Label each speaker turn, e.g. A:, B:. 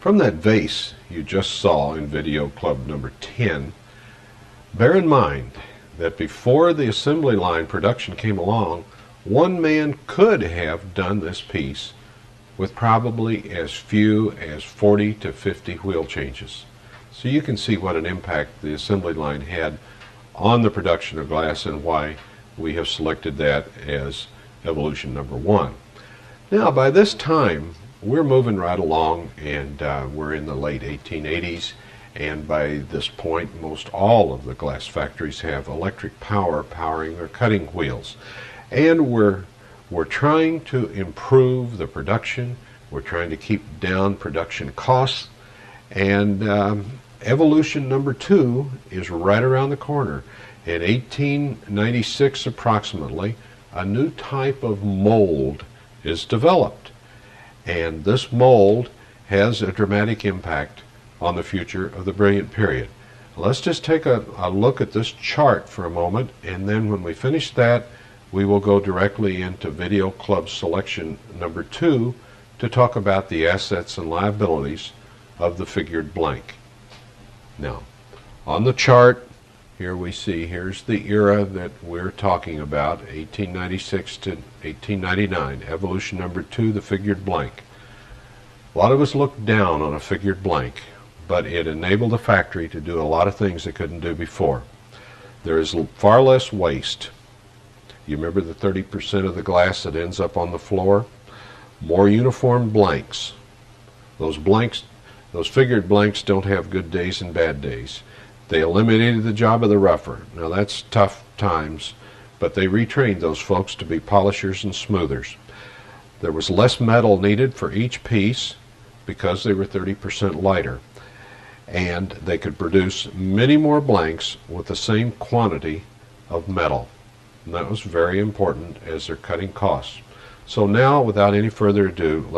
A: From that vase you just saw in video club number 10, bear in mind that before the assembly line production came along, one man could have done this piece with probably as few as 40 to 50 wheel changes. So you can see what an impact the assembly line had on the production of glass and why we have selected that as evolution number 1. Now by this time we're moving right along, and we're in the late 1880s, and by this point most all of the glass factories have electric power powering their cutting wheels, and we're trying to improve the production. We're trying to keep down production costs, and evolution number 2 is right around the corner. In 1896 approximately, a new type of mold is developed, and this mold has a dramatic impact on the future of the Brilliant Period. Let's just take a look at this chart for a moment, and then when we finish that, we will go directly into Video Club selection number 2 to talk about the assets and liabilities of the figured blank. Now, on the chart, here we see, here's the era that we're talking about, 1896 to 1899, evolution number 2, the figured blank. A lot of us look down on a figured blank, but it enabled the factory to do a lot of things it couldn't do before. There is far less waste. You remember the 30% of the glass that ends up on the floor? More uniform blanks. Those figured blanks don't have good days and bad days. They eliminated the job of the rougher. Now that's tough times, but they retrained those folks to be polishers and smoothers. There was less metal needed for each piece because they were 30% lighter, and they could produce many more blanks with the same quantity of metal. And that was very important as they're cutting costs. So now, without any further ado,